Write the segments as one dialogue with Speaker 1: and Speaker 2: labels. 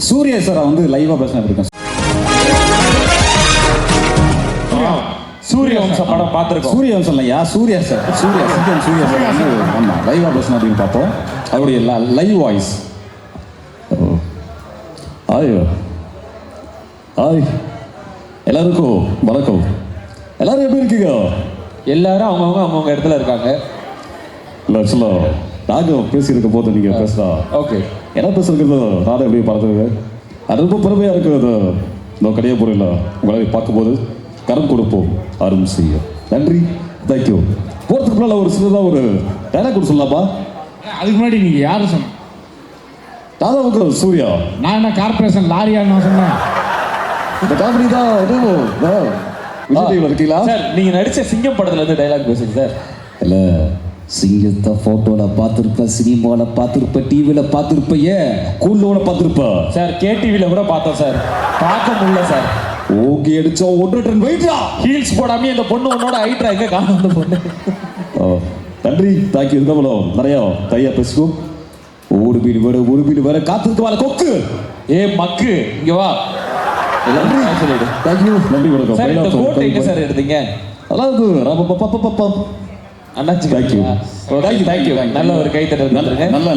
Speaker 1: Surya sir வந்து லைவா பேசினா இருக்கேன்.
Speaker 2: சூரிய வம்சம் படம் பார்த்துருக்கோம்.
Speaker 1: சூரிய வம்சம் இல்லையா, சூர்யா சார், சூர்யா சார் வந்து ஆமா லைவா பேசினா அப்படின்னு பார்த்தோம். அவருடைய லைவ் வாய்ஸ். ஆயோ ஆய் எல்லாருக்கும் வணக்கம். எல்லாரும் எப்படி இருக்கீங்க?
Speaker 2: எல்லாரும் அவங்கவுங்க இடத்துல இருக்காங்க.
Speaker 1: இல்லை ஆக்சுவலாக நாங்கள் பேசியிருக்க போது நீங்கள் பேசுகிறா.
Speaker 2: ஓகே,
Speaker 1: என்ன பேசுறது நானும் எப்படி பார்த்துருக்கு. அது ரொம்ப பெருமையாக இருக்குது. அது இந்த கடையை பொருள் உங்களை பார்க்கும்போது கரம் கொடுப்போம் அரும் செய்ய. நன்றி, தேங்க்யூ. போகிறதுக்கு முன்னால் ஒரு சின்னதாக ஒரு டைலாக் கூட சொல்லலாமா?
Speaker 3: அதுக்கு முன்னாடி நீங்கள் யார் சொன்ன?
Speaker 1: தாதாவுக்கு சூர்யா.
Speaker 3: நான் என்ன கார்பரேஷன் லாரியான்னு நான் சொன்னேன்.
Speaker 1: இந்த காமெடி தான் விஜய் இருக்கீங்களா
Speaker 2: சார்? நீங்கள் நடித்த சிங்கம் படத்துல இருந்து டைலாக் பேசுங்க சார்.
Speaker 1: இல்லை, சிங்கத்தை ஃபோட்டோவில் பார்த்துருப்ப, சினிமாவில் பார்த்துருப்ப, டிவியில் பார்த்துருப்ப, ஏன் கூண்டோவில் பார்த்துருப்ப
Speaker 2: சார். கேடிவியில் கூட பார்த்தோம் சார். பார்க்க முடியல சார்.
Speaker 1: ஓகே அடிச்சா 1 டன் வெயிட்டா
Speaker 2: ஹீல்ஸ் போடாமே இந்த பொண்ணு உன்னோட ஹைட்ரா எங்க காணும் அந்த பொண்ணு.
Speaker 1: நன்றி, தேங்க்யூ. இதுக்கப்புறம் நிறையா தையா பேசுவோம். ஒரு வீடு வேற காத்துக்கு வாழ கொக்கு.
Speaker 2: ஏ மக்கு, இங்க வா.
Speaker 1: நன்றி,
Speaker 2: சொல்லிடு.
Speaker 1: தேங்க்யூ. நன்றி,
Speaker 2: சார் இந்த கோட் எங்க சார் எடுத்தீங்க?
Speaker 1: அதாவது
Speaker 2: அண்ணாச்சி
Speaker 1: தேங்க்யூ.
Speaker 2: தேங்க்யூ. நல்ல ஒரு கை தட்டல் வந்துருங்க.
Speaker 1: நல்ல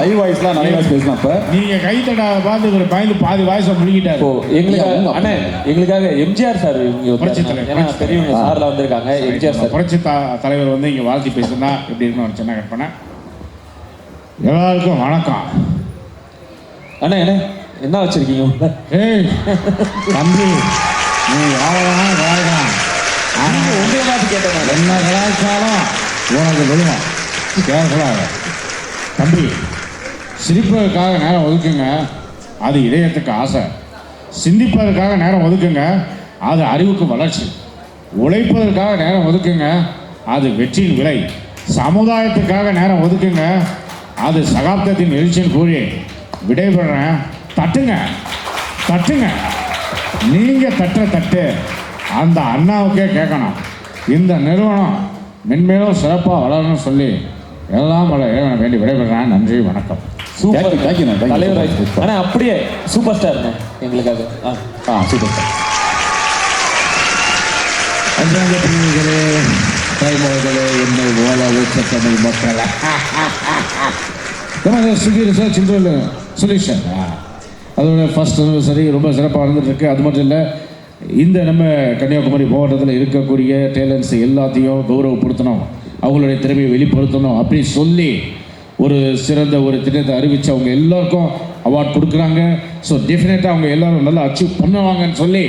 Speaker 1: லைவ் வாய்ஸ்லாம் நிறைய வாய்ஸ் பேசலாம். இப்போ
Speaker 3: நீங்கள் கை தட்ட பார்த்து ஒரு பயந்து பாதி வாய்ஸை முடிக்கிட்டாரு.
Speaker 2: ஓ எங்களுக்காக அண்ணே, எங்களுக்காக எம்ஜிஆர் சார் இங்கே
Speaker 3: புரட்சி தலைவர்,
Speaker 2: ஏன்னா பெரியவங்க சார்லாம் வந்திருக்காங்க. எம்ஜிஆர் சார்
Speaker 3: புரட்சி தலைவர் வந்து இங்கே வாழ்த்தி பேசுனா எப்படி இருக்குன்னு ஒரு சின்ன கற்பனை. எல்லாருக்கும் வணக்கம்.
Speaker 2: அண்ணே அண்ணே என்ன வச்சிருக்கீங்க?
Speaker 3: ஏய் தம்பி, நீ யாரெல்லாம் கலாய்க்கலாம், ஆனால்
Speaker 2: உங்களை பார்த்து கேட்டேன்.
Speaker 3: என்ன கலாய்ச்சாலும் உனக்கு விழுமா கேட்கலாங்க. தம்பி, சிரிப்பதற்காக நேரம் ஒதுக்குங்க, அது இதயத்துக்கு ஆசை. சிந்திப்பதற்காக நேரம் ஒதுக்குங்க, அது அறிவுக்கு வளர்ச்சி. உழைப்பதற்காக நேரம் ஒதுக்குங்க, அது வெற்றியின் விலை. சமுதாயத்துக்காக நேரம் ஒதுக்குங்க, அது சகாப்தத்தின் எழுச்சின்னு கூறி விடைபெறேன். தட்டுங்க தட்டுங்க. நீங்கள் தட்டுற தட்டு அந்த அண்ணாவுக்கே கேட்கணும். இந்த நிறுவனம் மென்மேலும் சிறப்பாக வளரணும்னு சொல்லி எல்லாம் வேண்டி விடைபெறேன். நன்றி, வணக்கம்.
Speaker 2: சூப்பர்
Speaker 1: தேங்க்யூ
Speaker 2: தலைவர். அண்ணா அப்படியே சூப்பர் ஸ்டார் எங்களுக்காக.
Speaker 1: Super star.
Speaker 3: அஞ்சாங்க பிரிவுகளே, தாய்மொழிகளே, என்னை ஓல ஊற்ற தமிழ் மக்களை ஸ்விக்கி ரிசர்ச் சொல்யூஷன் அதோட ஃபர்ஸ்ட் சரி ரொம்ப சிறப்பாக நடந்துட்டுருக்கு. அது மட்டும் இல்லை, இந்த நம்ம கன்னியாகுமரி மாவட்டத்தில் இருக்கக்கூடிய டேலண்ட்ஸ் எல்லாத்தையும் கௌரவப்படுத்தணும், அவங்களுடைய திறமையை வெளிப்படுத்தணும் அப்படி சொல்லி ஒரு சிறந்த ஒரு திட்டத்தை அறிவித்து அவங்க எல்லாருக்கும் அவார்ட் கொடுக்குறாங்க. ஸோ டெஃபினட்டாக அவங்க எல்லோரும் நல்லா அச்சீவ் பண்ணுவாங்கன்னு சொல்லி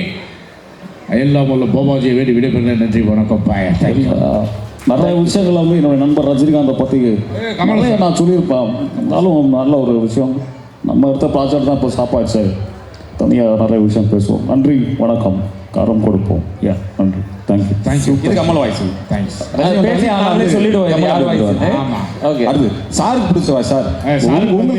Speaker 3: எல்லாம் உள்ள போபாஜியை வேண்டி விடைபெறேன். நன்றி, வணக்கம். தேங்க்யூ.
Speaker 1: நிறைய விஷயங்கள் வந்து என்னோட நண்பர் ரஜினிகாந்தை பற்றி கமலையை நான் சொல்லியிருப்பேன். இருந்தாலும் நல்ல ஒரு விஷயம், நம்ம எடுத்த ப்ராஜெக்ட் தான் இப்போ ஸ்டாப் ஆயிடுச்சு. தனியாக நிறைய விஷயம் பேசுவோம். நன்றி, வணக்கம். காரம் கொடுப்போம். நன்றி, தேங்க்யூ.
Speaker 3: தேங்க்யூ.
Speaker 1: இது கமல் வாய்ஸ்.
Speaker 3: தேங்க்ஸ்.
Speaker 2: சொல்லிடுவோம்.
Speaker 1: அடுத்து சாருக்கு பிடிச்சவா சார்?
Speaker 3: சாருக்கு வந்து